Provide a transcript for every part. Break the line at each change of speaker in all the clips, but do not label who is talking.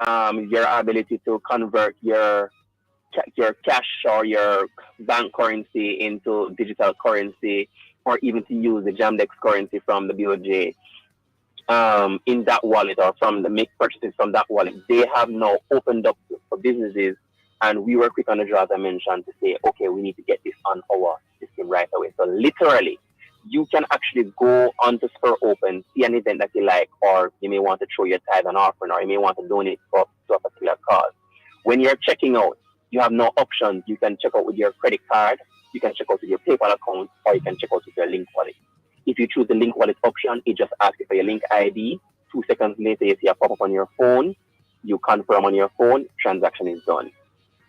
your ability to convert your cash or your bank currency into digital currency, or even to use the Jamdex currency from the BOJ in that wallet, or from the make purchases from that wallet. They have now opened up for businesses, and we were quick on the draw, as I mentioned, to say, okay, we need to get this on our system right away. So literally, you can actually go onto Spur Open, see an event that you like, or you may want to throw your tithe and offering, or you may want to donate to a particular cause. When you're checking out, you have no options. You can check out with your credit card, you can check out with your PayPal account, or you can check out with your Link wallet. If you choose the Link wallet option, it just asks you for your Link ID. 2 seconds later, you see a pop up on your phone. You confirm on your phone, transaction is done.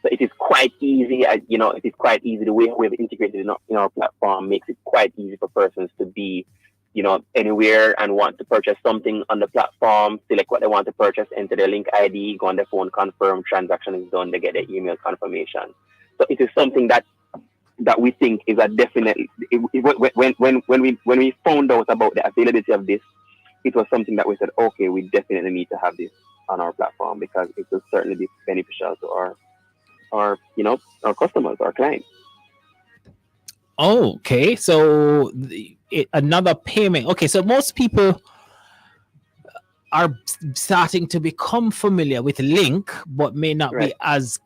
So it is quite easy. It is quite easy. The way we've integrated in our platform makes it quite easy for persons to be, anywhere and want to purchase something on the platform, select what they want to purchase, enter their Link ID, go on their phone, confirm, transaction is done. They get their email confirmation. So it is something that we think is a definite. When we found out about the availability of this, it was something that we said, okay, we definitely need to have this on our platform, because it will certainly be beneficial to our customers, our clients.
Okay, so another payment. Okay, so most people are starting to become familiar with Link, but may not be as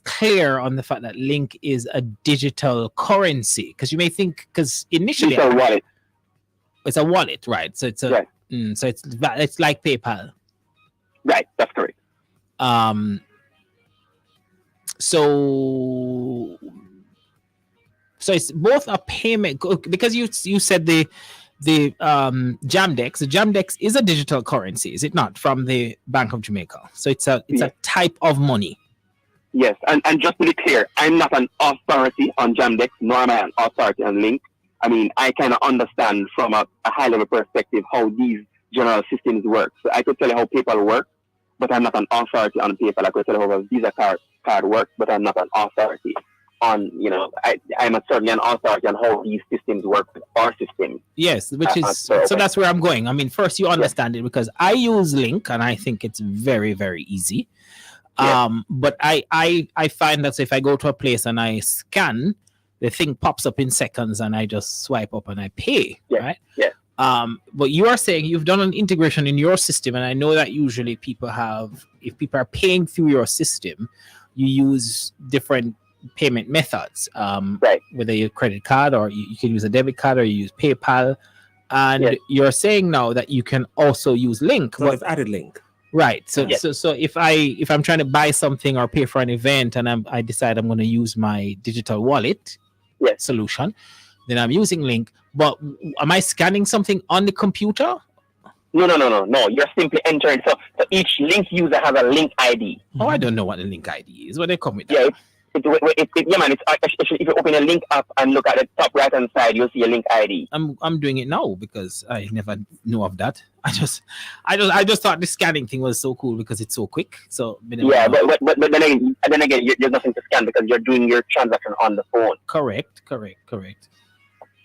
clear on the fact that Link is a digital currency. Because you may think, because initially
it's a wallet.
It's a wallet, right? So it's a so it's like PayPal.
Right, that's correct.
So it's both a payment, because you said the Jamdex. The Jamdex is a digital currency, is it not, from the Bank of Jamaica? So it's a type of money.
Yes, and just to be clear, I'm not an authority on Jamdex, nor am I an authority on Link. I mean, I kind of understand from a high level perspective how these general systems work. So I could tell you how PayPal works, but I'm not an authority on PayPal. I could tell you how a Visa card works, but I'm not an authority on, I'm certainly an authority on how these systems work with our system.
Yes, which is, so that's where I'm going. I mean, first you understand it, because I use Link and I think it's very, very easy. But I find that if I go to a place and I scan, the thing pops up in seconds and I just swipe up and I pay, right?
Yeah.
But you are saying you've done an integration in your system, and I know that usually if people are paying through your system, you use different payment methods, whether you credit card, or you can use a debit card, or you use PayPal. And you're saying now that you can also use Link.
So they've added Link.
Right. So if I'm trying to buy something or pay for an event, and I decide I'm going to use my digital wallet solution, then I'm using Link. But am I scanning something on the computer?
No. You're simply entering. So each Link user has a Link ID.
Oh, I don't know what the Link ID is. What they come with?
It's actually, if you open a Link app and look at the top right hand side, you'll see a Link ID.
I'm doing it now because I never knew of that. I just thought the scanning thing was so cool because it's so quick. So
but then again, there's nothing to scan because you're doing your transaction on the phone.
Correct.
So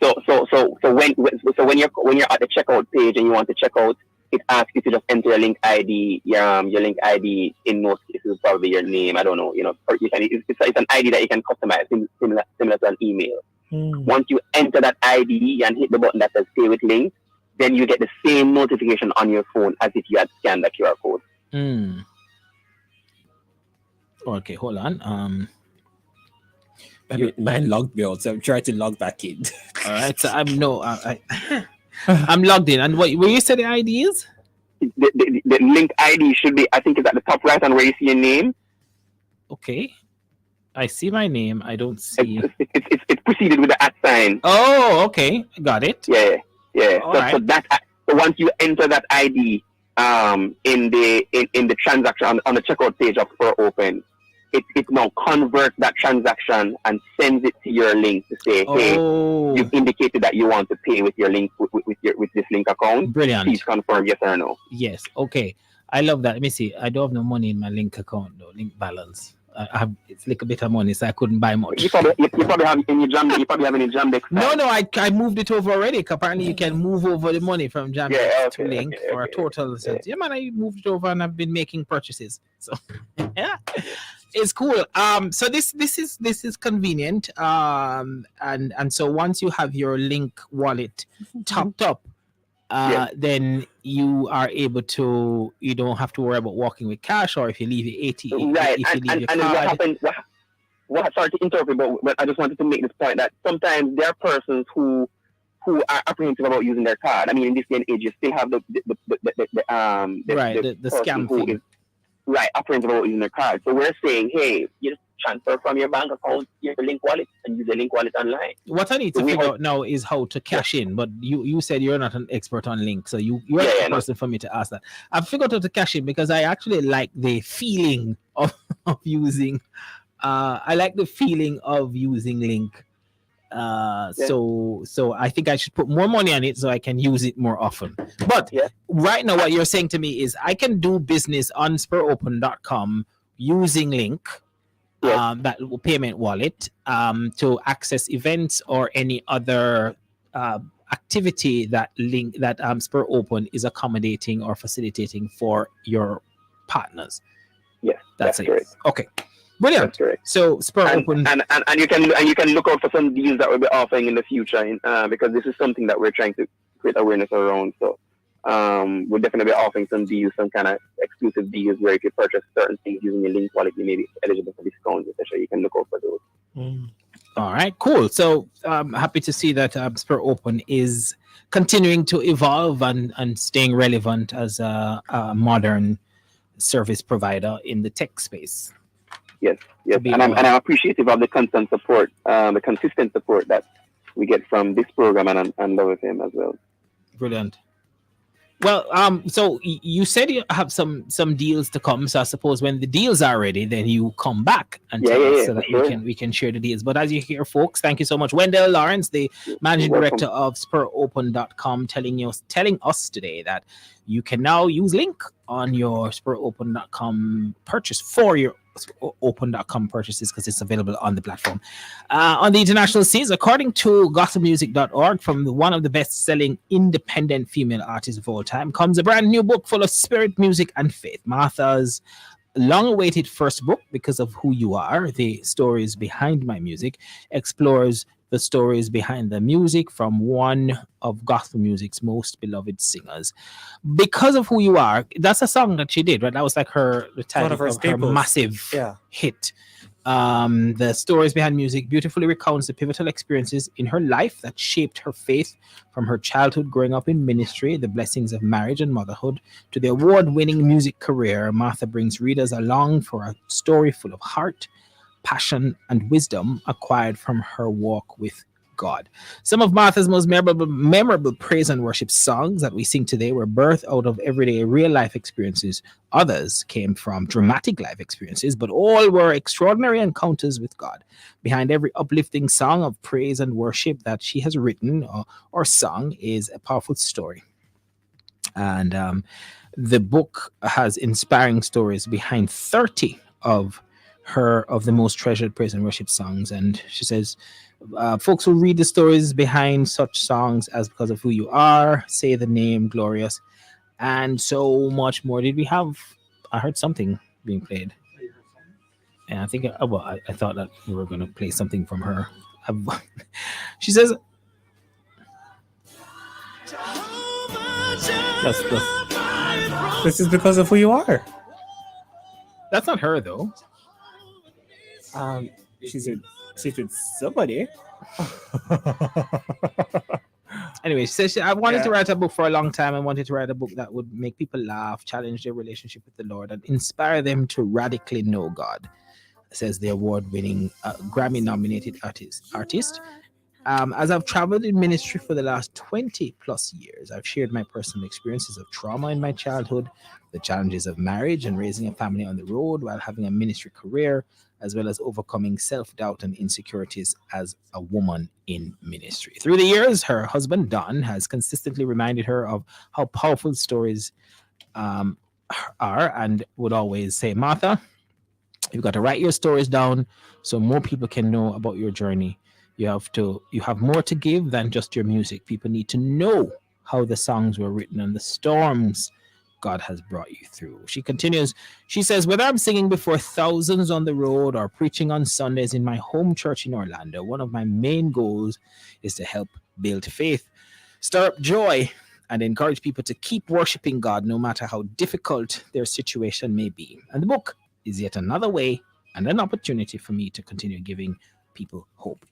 when you're at the checkout page and you want to check out, it asks you to just enter your Link ID. Your Link ID in most cases is probably your name. I don't know. Or it's an ID that you can customize, similar to an email. Once you enter that ID and hit the button that says Pay with Link, then you get the same notification on your phone as if you had scanned the QR code.
Okay, hold on.
Mine logged me out, so I'm trying to log back in.
All right, so I'm logged in. And what you said the ID is?
The Link ID should be, I think, it's at the top right and where you see your name.
Okay, I see my name. I don't see.
It's preceded with the @ sign.
Oh, okay, got it.
Yeah. So once you enter that ID in the transaction on the checkout page of Spur Open, it now converts that transaction and sends it to your Link to say, hey, you've indicated that you want to pay with your Link with this Link account.
Brilliant.
Please confirm yes or no.
Yes. Okay. I love that. Let me see. I don't have no money in my Link account though. Link balance. I have it's like a bit of money, so I couldn't buy much.
You probably have any Jamdex.
No, I moved it over already. Apparently, you can move over the money from Jamdex to Link for a total. So, yeah, man, I moved it over and I've been making purchases. So, yeah, it's cool. So this is convenient. And so once you have your Link wallet topped up, then you are able to. You don't have to worry about walking with cash, or if you leave your ATM,
right?
If you leave your
and
card.
what happened? Sorry to interrupt, but I just wanted to make this point that sometimes there are persons who are apprehensive about using their card. I mean, in this day and age, you still have the
scam
who
thing.
is apprehensive about using their card. So we're saying, hey, you just transfer from your bank account your Link wallet and use the Link wallet online.
What I need to figure out now is how to cash in. But you said you're not an expert on Link, so you're the person for me to ask that. I've figured out how to cash in because I actually like the feeling of using. I like the feeling of using Link. So I think I should put more money on it so I can use it more often. But right now, what you're saying to me is I can do business on SpurOpen.com using Link, that payment wallet, to access events or any other activity that Spur Open is accommodating or facilitating for your partners.
Yes, that's
it.
Correct.
Okay. Brilliant. So Spur Open,
and you can look out for some deals that we'll be offering in the future, because this is something that we're trying to create awareness around. So we'll definitely be offering some deals, some kind of exclusive deals where if you purchase certain things using your Link wallet, you may be eligible for discounts, etc. You can look out for those.
All right, cool. So I'm happy to see that Spur Open is continuing to evolve and staying relevant as a modern service provider in the tech space.
Yes, and I'm appreciative of the constant support, the consistent support that we get from this program and Love FM as well.
Brilliant. Well, so you said you have some deals to come. So I suppose when the deals are ready, then you come back and tell us so that we can share the deals. But as you hear, folks, thank you so much, Wendell Lawrence, the managing director of SpurOpen.com, telling us today that you can now use Link on your SpurOpen.com purchase for your Open.com purchases because it's available on the platform. On the international scenes, according to gospelmusic.org, from one of the best-selling independent female artists of all time comes a brand new book full of spirit, music, and faith. Martha's long-awaited first book, Because of Who You Are, The Stories Behind My Music, explores the stories behind the music from one of gospel music's most beloved singers. Because of Who You Are, that's a song that she did, right? That was like the title of her massive hit. The stories behind music beautifully recounts the pivotal experiences in her life that shaped her faith, from her childhood growing up in ministry, the blessings of marriage and motherhood, to the award-winning music career. Martha brings readers along for a story full of heart, passion, and wisdom acquired from her walk with God. Some of Martha's most memorable praise and worship songs that we sing today were birthed out of everyday real life experiences. Others came from dramatic life experiences, but all were extraordinary encounters with God. Behind every uplifting song of praise and worship that she has written or sung is a powerful story. And the book has inspiring stories behind 30 of the most treasured praise and worship songs. And she says, folks will read the stories behind such songs as Because of Who You Are, Say the Name, Glorious, and so much more. Did we have? I heard something being played, and I think I thought that we were going to play something from her. She says,
"This is Because of Who You Are."
That's not her though.
She's with somebody.
Anyway, she says I wanted to write a book for a long time. I wanted to write a book that would make people laugh, challenge their relationship with the Lord, and inspire them to radically know God, says the award-winning Grammy-nominated artist. As I've traveled in ministry for the last 20 plus years, I've shared my personal experiences of trauma in my childhood, the challenges of marriage and raising a family on the road while having a ministry career, as well as overcoming self-doubt and insecurities as a woman in ministry. Through the years, her husband, Don, has consistently reminded her of how powerful stories are, and would always say, Martha, You've got to write your stories down so more people can know about your journey. You have more to give than just your music. People need to know how the songs were written and the storms God has brought you through. She continues, she says, whether I'm singing before thousands on the road or preaching on Sundays in my home church in Orlando, one of my main goals is to help build faith, stir up joy, and encourage people to keep worshiping God no matter how difficult their situation may be. And the book is yet another way and an opportunity for me to continue giving people hope.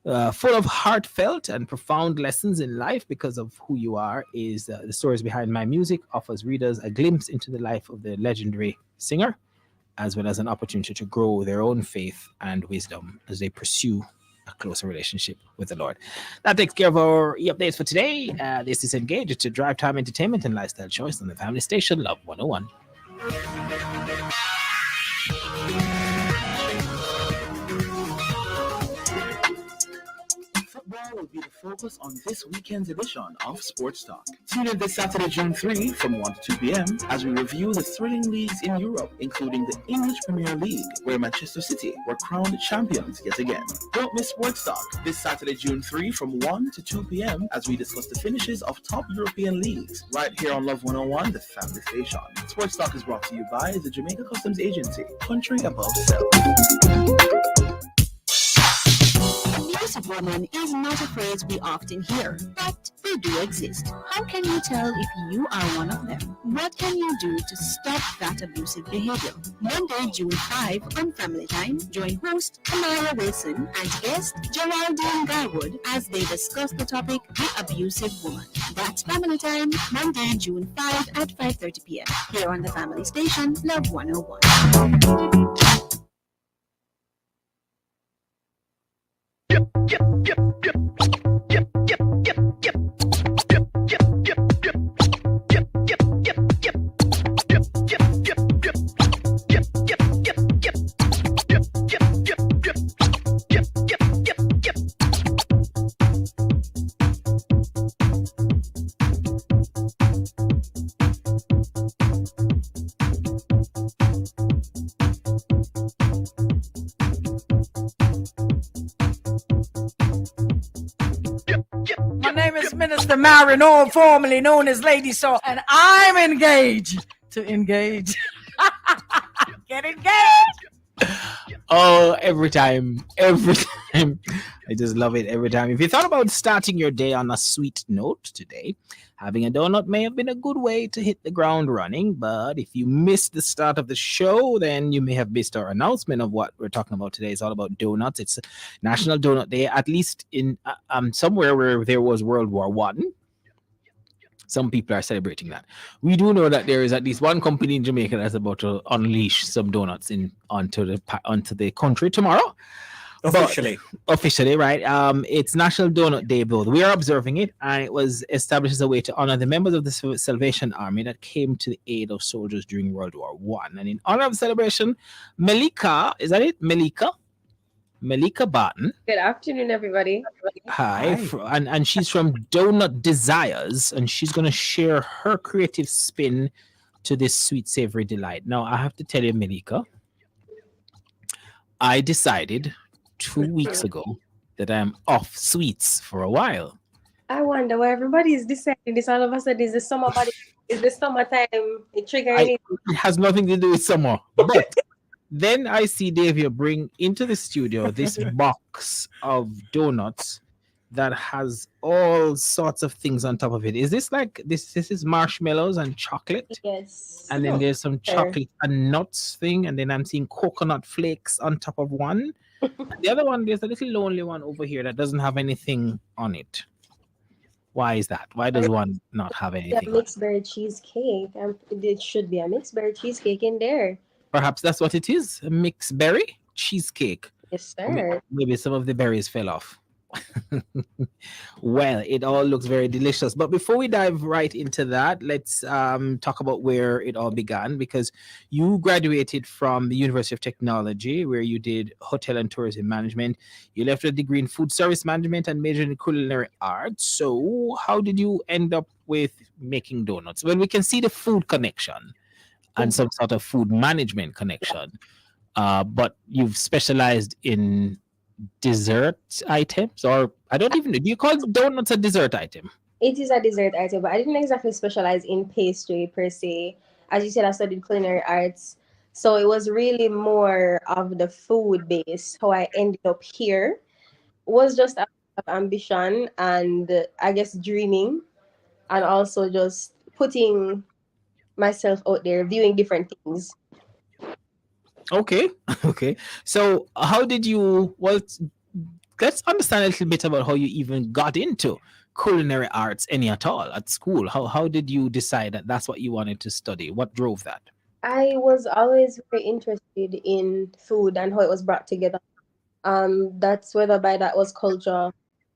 Full of heartfelt and profound lessons in life because of who you are is the stories behind my music offers readers a glimpse into the life of the legendary singer, as well as an opportunity to grow their own faith and wisdom as they pursue a closer relationship with the Lord. That takes care of our updates for today. This is Engage. It's a drive time entertainment and lifestyle choice on the family station, Love 101.
Football will be the focus on this weekend's edition of Sports Talk. Tune in this Saturday, June 3 from 1 to 2 p.m. as we review the thrilling leagues in Europe, including the English Premier League, where Manchester City were crowned champions yet again. Don't miss Sports Talk this Saturday, June 3 from 1 to 2 p.m. as we discuss the finishes of top European leagues right here on Love 101, the family station. Sports Talk is brought to you by the Jamaica Customs Agency, country above self.
Music woman is not a phrase we often hear, but they do exist. How can you tell if you are one of them? What can you do to stop that abusive behavior? Monday, June 5 on Family Time, join host Tamara Wilson and guest Geraldine Garwood as they discuss the topic, The Abusive Woman. That's Family Time, Monday, June 5 at 5:30 p.m. here on the Family Station, Love 101.
Minister Marino, formerly known as Lady Saw, and I'm engaged to engage. Get engaged.
Oh, every time. I just love it every time. If you thought about starting your day on a sweet note today, having a donut may have been a good way to hit the ground running. But if you missed the start of the show, then you may have missed our announcement of what we're talking about today. It's all about donuts. It's National Donut Day, at least in somewhere where there was World War One. Some people are celebrating that. We do know that there is at least one company in Jamaica that's about to unleash some donuts onto the country tomorrow. Officially, right? It's National Donut Day, though. We are observing it, and it was established as a way to honor the members of the Salvation Army that came to the aid of soldiers during World War One. And in honor of the celebration, Melika, is that it? Melika Barton.
Good afternoon, everybody.
Hi. And she's from Donut Desires, and she's going to share her creative spin to this sweet, savory delight. Now, I have to tell you, Melika, I decided 2 weeks ago that I'm off sweets for a while.
I wonder why everybody is deciding this all of a sudden. Is the summertime? It triggering?
It has nothing to do with summer, but then I see Davia bring into the studio this box of donuts that has all sorts of things on top of it. Is this like this is marshmallows and chocolate?
Yes.
And then there's some chocolate and nuts thing, and then I'm seeing coconut flakes on top of one. The other one, there's a little lonely one over here that doesn't have anything on it. Why is that? Why does one not have anything?
Mixed berry cheesecake. It should be a mixed berry cheesecake in there.
Perhaps that's what it is, a mixed berry cheesecake.
Yes, sir.
Maybe some of the berries fell off. Well, it all looks very delicious. But before we dive right into that, let's talk about where it all began, because you graduated from the University of Technology, where you did hotel and tourism management. You left with a degree in food service management and majored in culinary arts. So how did you end up with making donuts? Well, we can see the food connection and some sort of food management connection. but you've specialized in dessert items, or I don't even know. Do you call donuts a dessert item?
It is a dessert item, but I didn't exactly specialize in pastry per se. As you said, I studied culinary arts. So it was really more of the food base. How I ended up here was just out of ambition and I guess dreaming, and also just putting myself out there, viewing different things.
Okay, okay. So how did you? Well, let's understand a little bit about how you even got into culinary arts, any at all, at school. How did you decide that that's what you wanted to study? What drove that?
I was always very interested in food and how it was brought together. That's whether by that was culture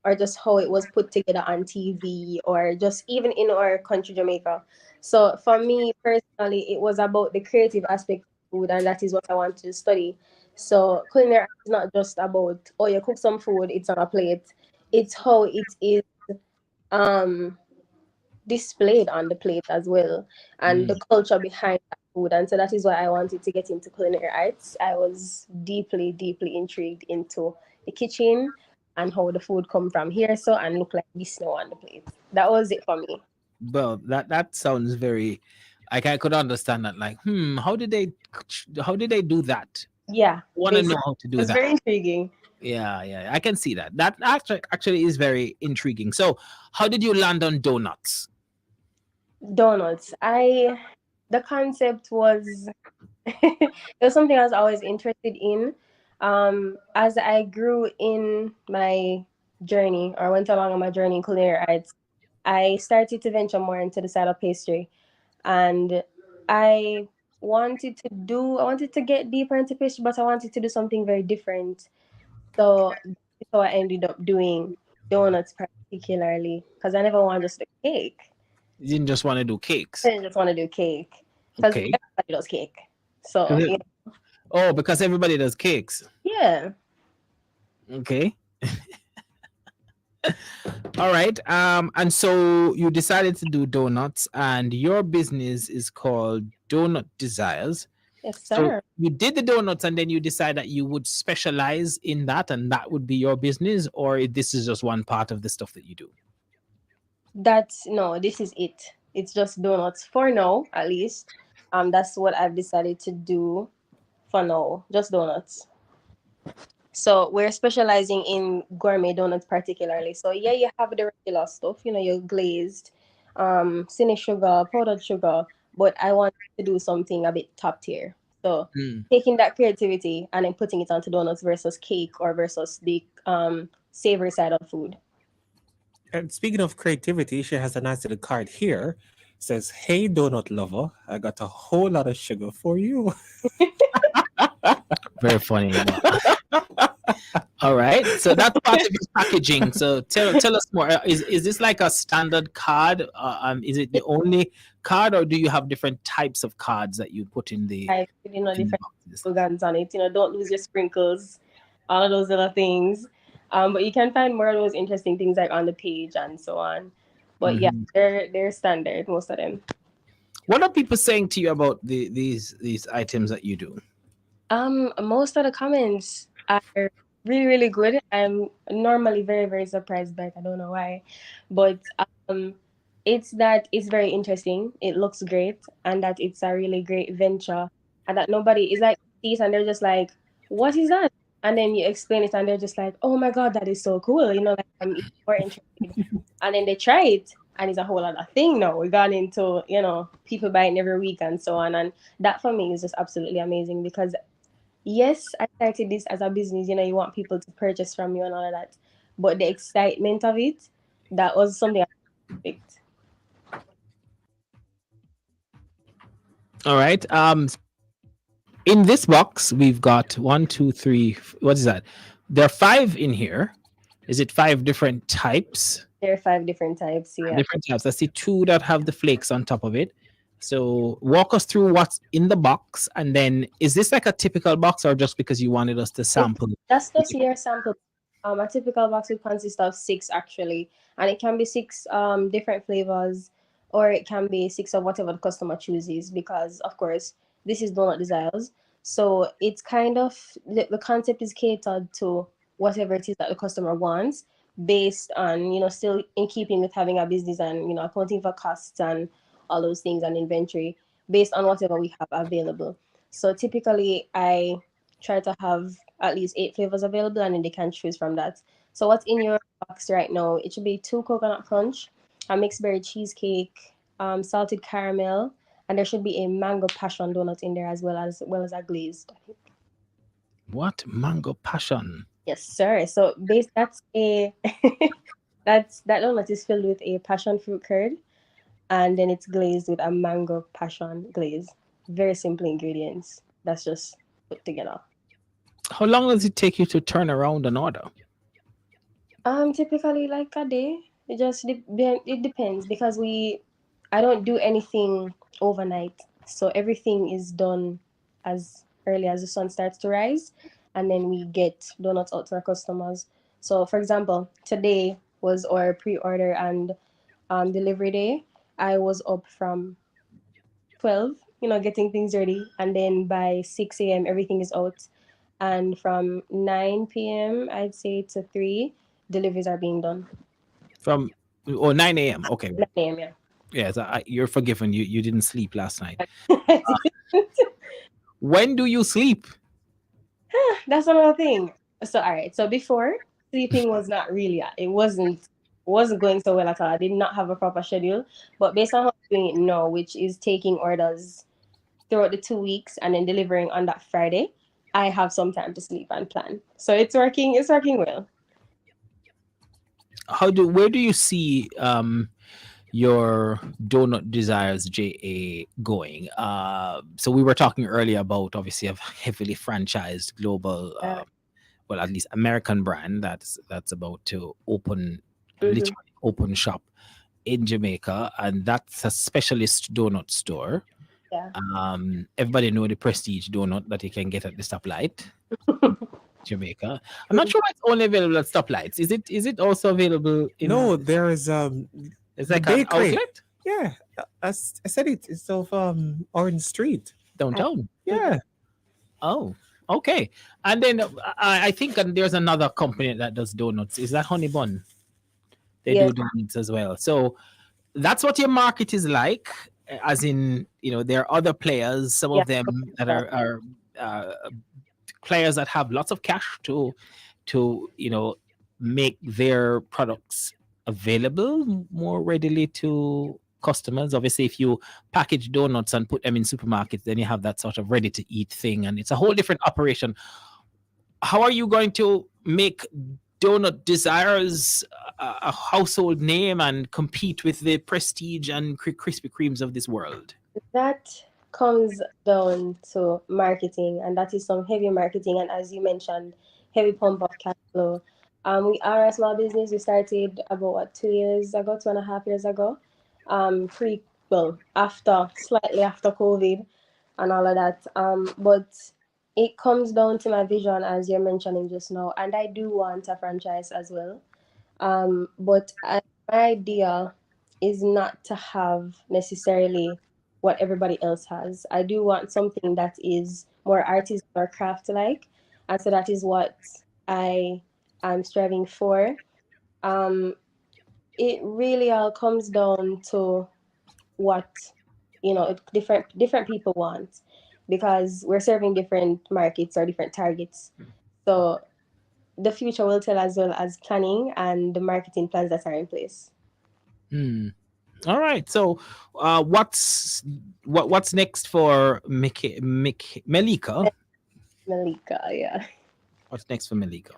or just how it was put together on TV or just even in our country, Jamaica. So for me personally, it was about the creative aspect of food, and that is what I want to study. So culinary arts is not just about, oh, you cook some food, it's on a plate. It's how it is um displayed on the plate as well, and the
Mm.
culture behind that food. And so that is why I wanted to get into culinary arts. I was deeply, deeply intrigued into the kitchen and how the food come from here so and look like this now on the plate. That was it for me.
Well, that sounds very. Like I could understand that. Like, how did they do that?
Yeah,
Want to know
basically.
how to do
It's
that?
very intriguing.
Yeah, yeah, I can see that. That actually is very intriguing. So, how did you land on donuts?
Donuts. The concept was it was something I was always interested in. As I grew in my journey or went along on my journey in culinary arts, I started to venture more into the side of pastry, and I I wanted to get deeper into pastry, but I wanted to do something very different. So that's how I ended up doing donuts particularly because I never wanted just a cake.
You didn't just want to do
I
cakes.
didn't just want to do cake because
Okay.
everybody does cake. So
'Cause oh, because everybody does cakes.
yeah.
Okay. All right. And so you decided to do donuts, and your business is called Donut Desires.
Yes,
So
sir.
you did the donuts, and then you decide that you would specialize in that, and that would be your business, or this is just one part of the stuff that you do.
That's no, this is it. It's just donuts for now, at least. That's what I've decided to do for now. Just donuts. So we're specializing in gourmet donuts particularly. So yeah, you have the regular stuff, your glazed, cinnamon sugar, powdered sugar, but I want to do something a bit top tier. So
Mm.
taking that creativity and then putting it onto donuts versus cake or versus the savory side of food.
And speaking of creativity, she has a nice little card here. Says, "Hey donut lover, I got a whole lot of sugar for you."
Very funny. All right. So that's part of your packaging. So tell us more. Is this like a standard card? Is it the only card, or do you have different types of cards that you put in the
Like, different
boxes?
slogans on it. Don't lose your sprinkles, all of those other things. But you can find more of those interesting things like on the page and so on. But yeah,
Mhm.
they're standard, most of them.
What are people saying to you about these items that you do?
Most of the comments are really, really good. I'm normally very, very surprised by it. I don't know why, but um, it's that it's very interesting. It looks great, and that it's a really great venture, and that nobody is like sees and they're just like, "What is that?" And then you explain it, and they're just like, "Oh my god, that is so cool!" Like I'm even more interested, and then they try it. And it's a whole other thing now. We got into, people buying every week and so on. And that for me is just absolutely amazing because yes, I started this as a business. You want people to purchase from you and all of that. But the excitement of it, that was something I picked.
All right. In this box, we've got one, two, three. What is that? There are five in here. Is it five different types?
There are 5 different types, yeah.
Different types. I see two that have the flakes on top of it. So walk us through what's in the box, and then is this like a typical box, or just because you wanted us to sample?
That's just your sample. A typical box would consist of 6 actually, and it can be 6 different flavors, or it can be 6 of whatever the customer chooses. Because of course, this is donut desires, So it's kind of the concept is catered to whatever it is that the customer wants, based on, still in keeping with having a business and, accounting for costs and all those things and inventory, based on whatever we have available. So typically I try to have at least 8 flavors available, and then they can choose from that. So what's in your box right now? It should be 2 coconut crunch, a mixed berry cheesecake, salted caramel, and there should be a mango passion donut in there, as well as a glazed.
What? Mango passion?
Yes, sir. So that's a that donut is filled with a passion fruit curd, and then it's glazed with a mango passion glaze. Very simple ingredients. That's just put together.
How long does it take you to turn around an order?
Typically like a day. It depends, because I don't do anything overnight. So everything is done as early as the sun starts to rise, and then we get donuts out to our customers. So for example, today was our pre-order and delivery day. I was up from 12, getting things ready, and then by 6 a.m. everything is out. And from 9 p.m., I'd say, to 3, deliveries are being done.
From 9 a.m. Okay.
9 a.m., yeah.
Yes, you're forgiven. You didn't sleep last night. When do you sleep?
That's another thing. So all right. So before, sleeping was not really, it wasn't going so well at all. I did not have a proper schedule. But based on how I'm doing it now, which is taking orders throughout the 2 weeks and then delivering on that Friday, I have some time to sleep and plan. So it's working well.
Where do you see your donut desires JA going? So we were talking earlier about obviously a heavily franchised global well, at least American brand that's about to literally open shop in Jamaica, and that's a specialist donut store.
Yeah.
Everybody know the prestige donut that you can get at the stoplight. Jamaica. I'm not sure it's only available at stoplights. Is it also available in
No, there is
it's
the
like an
bakery.
outlet?
Yeah, I said it's off Orange Street.
Downtown.
Yeah.
Oh, okay. And then I think there's another company that does donuts. Is that Honey Bun? They
Yeah.
do donuts as well. So that's what your market is like, as in, there are other players, some of them that are players that have lots of cash to make their products available more readily to customers. Obviously, if you package donuts and put them in supermarkets, then you have that sort of ready to eat thing, and it's a whole different operation. How are you going to make Donut Desires a household name and compete with the Prestige and Krispy Kremes of this world?
That comes down to marketing, and that is some heavy marketing, and as you mentioned, heavy pump of cash flow. We are a small business. We started about 2 years ago, 2.5 years ago. Slightly after COVID and all of that. But it comes down to my vision, as you're mentioning just now, and I do want a franchise as well. But my idea is not to have necessarily what everybody else has. I do want something that is more artisan or craft like, and so that is what I am striving for. It really all comes down to what different people want, because we're serving different markets or different targets. So the future will tell, as well as planning and the marketing plans that are in place.
All right. So, what's next for Melika?
Malika, yeah.
What's next for Melika?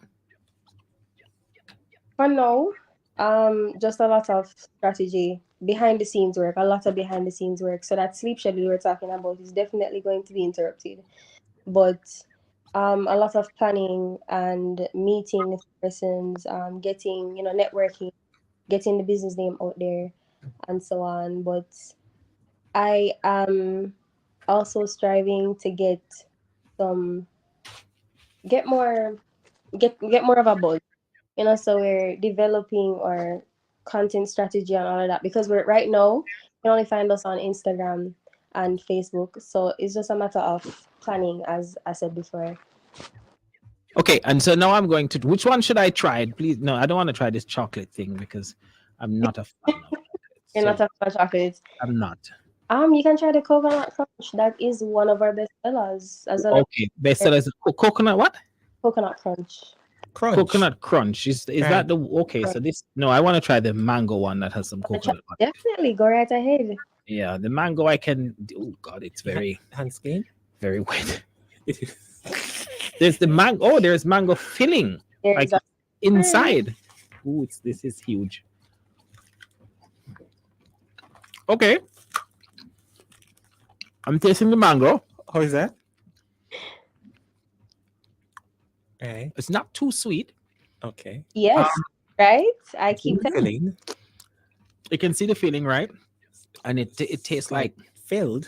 For now, just a lot of strategy, behind the scenes work, a lot of behind the scenes work. So that sleep schedule we're talking about is definitely going to be interrupted. But a lot of planning and meeting with persons, getting, networking, getting the business name out there, and so on. But I am also striving to get more of a buzz. So we're developing our content strategy and all of that, because we're right now you can only find us on Instagram and Facebook. So it's just a matter of planning, as I said before.
Okay, and so now I'm going to. Which one should I try? Please, no, I don't want to try this chocolate thing because I'm not a fan of chocolate.
You're not a fan of chocolate.
I'm not.
You can try the coconut crunch. That is one of our best sellers.
Okay, best sellers. Coconut what?
Coconut crunch.
Coconut crunch. Is that the okay? So this no, I want to try the mango one that has some coconut.
Definitely go right ahead.
Yeah, the mango I can. Oh God, it's very
hand skin,
very wet. There's the mango. Oh, there's mango filling like inside. Ooh, this is huge. Okay, I'm tasting the mango.
How is that? Okay.
It's not too sweet.
Okay.
Yes, right. I keep telling.
You can see the feeling, right? And it tastes like
filled.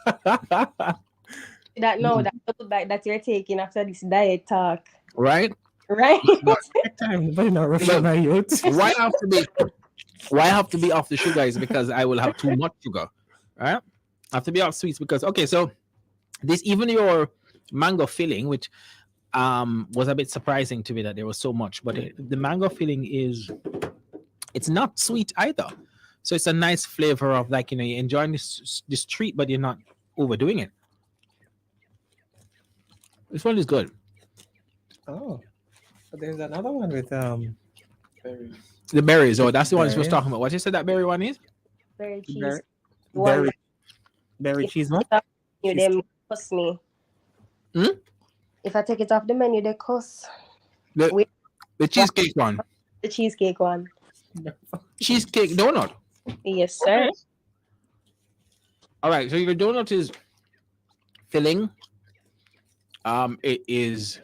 That double bite that you're taking after this diet talk.
Right?
Right.
Why I have to be off the sugar is because I will have too much sugar. Right? I have to be off sweets because so this even your mango filling, which was a bit surprising to me that there was so much, but the mango filling it's not sweet either. So it's a nice flavor of like, you're enjoying this treat, but you're not overdoing it. This one is good.
Oh, but there's another one with berries.
The berries. Oh, that's the one she was talking about. What you said that berry one is?
Berry cheese.
Berry cheese what?
You them cuss me. If I take it off the menu, they cuss.
The cheesecake one.
The cheesecake one.
Cheesecake donut.
Yes, sir.
All right. So your donut is filling. It is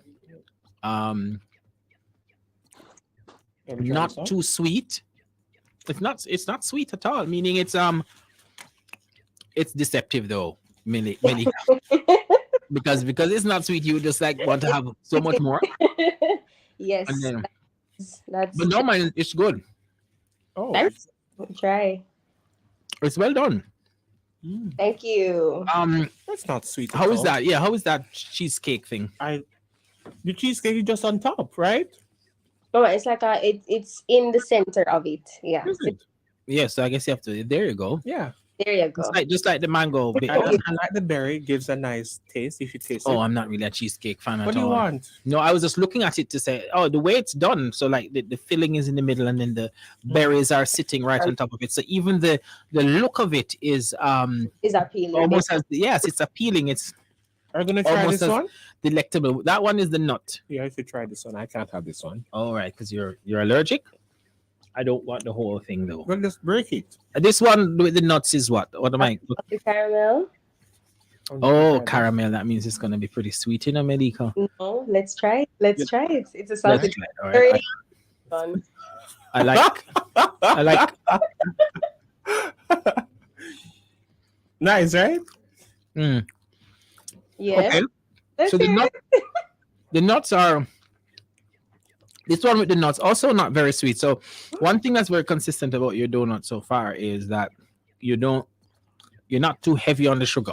not too sweet. It's not sweet at all. Meaning it's deceptive though, Millie. because it's not sweet. You just like want to have so much more.
Yes. That's
but no, man, it's good.
Oh,
try.
It's well done.
Thank you.
That's not sweet.
How is that? Yeah, how is that cheesecake thing?
The cheesecake is just on top, right?
No, it's like it's in the center of it. Yeah.
Yeah, so I guess you have to. There you go.
Yeah.
There you go.
Just like the mango.
I like the berry. It gives a nice taste if you taste it.
Oh, I'm not really a cheesecake fan at all.
What do you want?
No, I was just looking at it to say, the way it's done. So like the filling is in the middle and then the berries are sitting right on top of it. So even the look of it is
appealing.
Almost it's appealing.
Are you gonna try this one?
Delectable. That one is the nut.
Yeah, I should try this one. I can't have this one.
All right, because you're allergic. I don't want the whole thing though.
Well, just break it.
This one with the nuts is what? What am I?
The caramel.
Oh, caramel. That means it's gonna be pretty sweet, Medica.
No, let's try it. Let's try it. It's a salted.
Right.
Fun.
I like.
Nice, right?
Yeah.
Okay. So the nuts are. This one with the nuts also not very sweet. So one thing that's very consistent about your donut so far is that you're not too heavy on the sugar.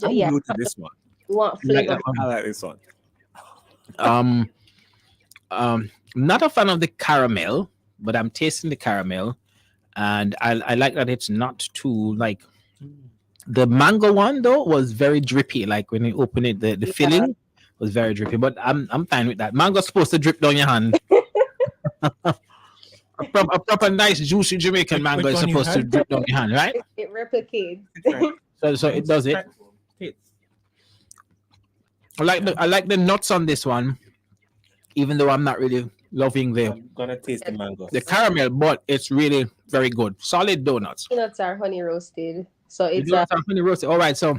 I'm new to this one.
You want flavor?
I like this one.
Not a fan of the caramel, but I'm tasting the caramel, and I like that it's not too like. The mango one though was very drippy. Like when you open it, the filling was very drippy. But I'm fine with that. Mango's supposed to drip down your hand. a proper nice juicy Jamaican mango is supposed to drip down your hand, right?
It replicates.
So it does it. I like the nuts on this one, even though I'm not really loving
I'm gonna taste the mango.
The caramel, but it's really very good. Solid donuts.
Peanuts are honey roasted. So it's
honey roasted. All right. So,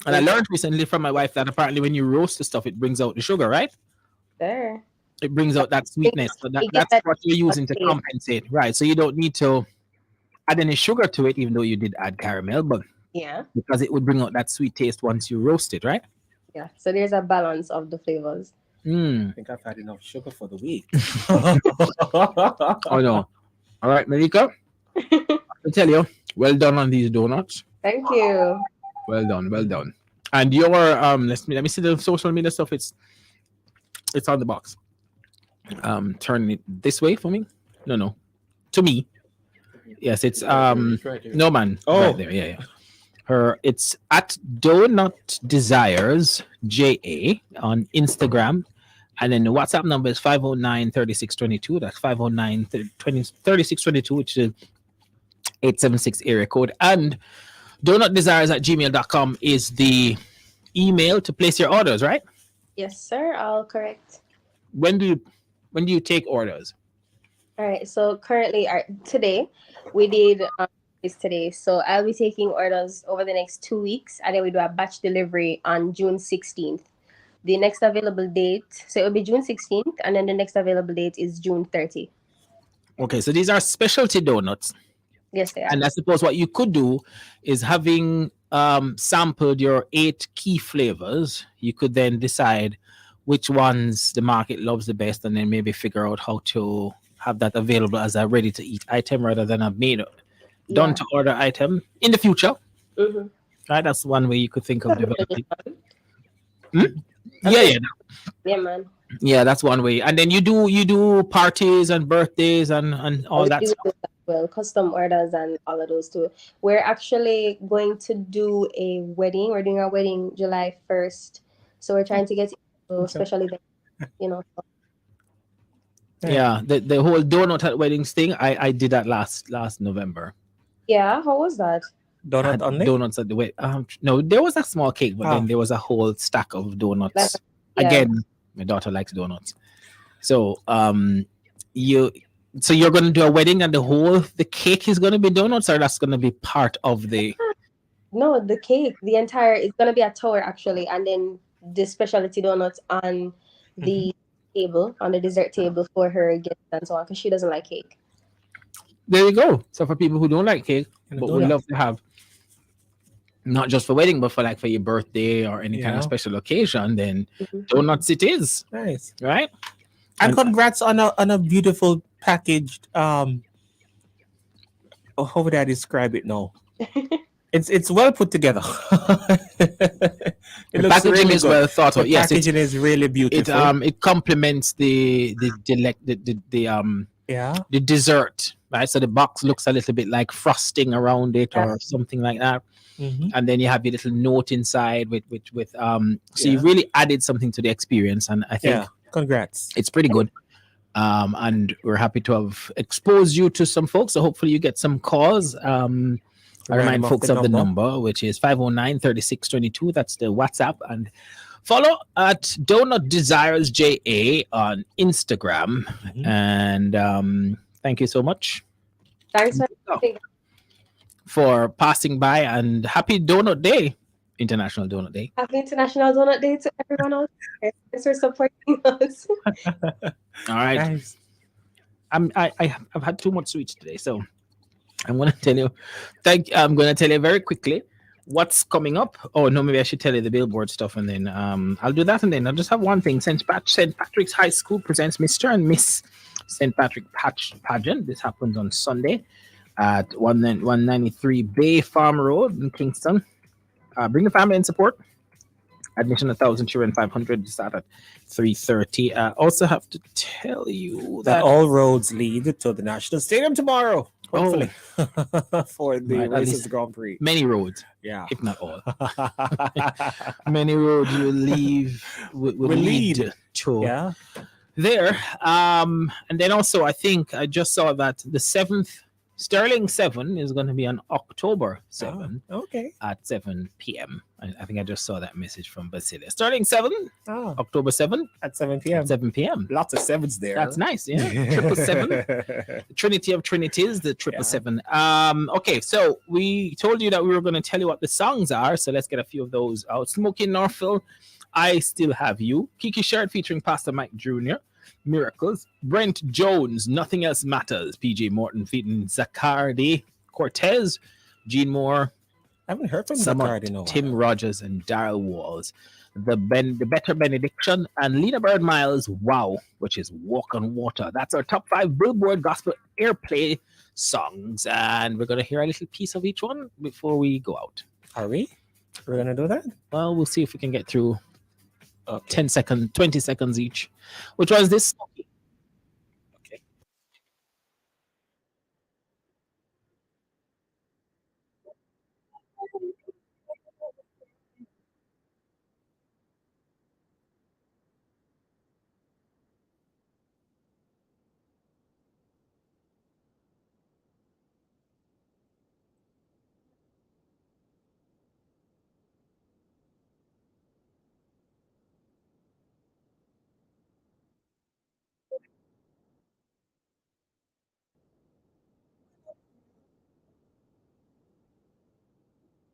and I learned recently from my wife that apparently when you roast the stuff, it brings out the sugar, right?
There.
It brings out that sweetness. So that's what you're using to compensate, right? So you don't need to add any sugar to it, even though you did add caramel, but because it would bring out that sweet taste once you roast it, right?
Yeah. So there's a balance of the flavors.
I think I've had enough sugar for the week.
Oh no. All right, Malika. I tell you, well done on these donuts.
Thank you.
Well done, well done. And your let me see the social media stuff. It's on the box. Turn it this way for me. No, to me. Yes, it's no man.
Oh.
Right there, yeah. It's at Donut Desires JA on Instagram. And then the WhatsApp number is 509-3622. That's 509-3622, which is 876 area code. And donutdesires@gmail.com is the email to place your orders, right?
Yes, sir. All correct.
When do you take orders?
All right. So currently, today, we did this today. So I'll be taking orders over the next 2 weeks, and then we do a batch delivery on June 16th. The next available date, so it will be June 16th, and then the next available date is June 30th.
Okay, so these are specialty donuts.
Yes, they are.
And I suppose what you could do is, having sampled your 8 key flavors, you could then decide which ones the market loves the best, and then maybe figure out how to have that available as a ready-to-eat item rather than a done-to-order item in the future.
Mm-hmm.
Right, that's one way you could think of developing.
Yeah, man.
Yeah, that's one way. And then you do parties and birthdays and all that stuff.
Well, custom orders and all of those too. We're actually going to do a wedding. We're doing our wedding July 1st. So we're trying to get especially
Yeah, the whole donut at weddings thing, I did that last November.
Yeah, how was that?
Had donuts at the wedding. No, there was a small cake, but then there was a whole stack of donuts. Again, my daughter likes donuts. So you're gonna do a wedding and the cake is gonna be donuts, or that's gonna be part of the
No, the cake, it's gonna be a tower actually, and then the specialty donuts on the table, on the dessert table for her guests and so on, because she doesn't like cake.
There you go. So for people who don't like cake, but would love to have, not just for wedding, but for your birthday or any kind of special occasion, then donuts it is.
Nice,
right?
And congrats on a beautiful packaged. How would I describe it now? It's well put together.
The packaging really is well thought out. Yes,
packaging is really beautiful.
It complements the dessert, right? So the box looks a little bit like frosting around it or something like that. And then you have your little note inside with so you really added something to the experience, and I think
congrats,
it's pretty good. And we're happy to have exposed you to some folks, so hopefully you get some calls. I remind folks of the number, which is 509-3622. That's the WhatsApp. And follow at Donut Desires JA on Instagram. And thank you so much.
Thanks
for passing by, and happy Donut Day, International Donut Day.
Happy International Donut Day to everyone else. Thanks for supporting us.
All right. Nice. I've had too much sweets today, so I'm going to tell you. I'm going to tell you very quickly what's coming up. Oh no, maybe I should tell you the billboard stuff, and then I'll do that, and then I'll just have one thing. St. Patrick's High School presents Mr. and Miss St. Patrick pageant. This happens on Sunday at 193 Bay Farm Road in Kingston. Bring the family and support. Admission 1,000, children 500. Start at 3:30. I also have to tell you that
all roads lead to the National Stadium tomorrow. Hopefully, for the Races Grand Prix.
Many roads, if not all. Many roads will lead to there. And then also, I think I just saw that the 7th Sterling 7 is going to be on October 7 at 7 p.m. I think I just saw that message from Basilia. Sterling 7, October 7
at 7 p.m.
7 p.m.
Lots of sevens there.
That's nice, yeah. 777. Trinity of Trinities, the 777. Okay, so we told you that we were going to tell you what the songs are, so let's get a few of those out. Smoking Northville, I Still Have You. Kiki Shirt featuring Pastor Mike Jr., Miracles. Brent Jones, Nothing Else Matters. PJ Morton featuring Zacardi Cortez. Gene Moore.
I haven't heard from Zacardi in a while.
Tim Rogers and Darryl Walls. The Better Benediction and Lena Bird Miles, Wow, which is Walk on Water. That's our top 5 Billboard Gospel airplay songs, and we're going to hear a little piece of each one before we go out.
Are we? We're going to do that?
Well, we'll see if we can get through 10 seconds, 20 seconds each. Which was this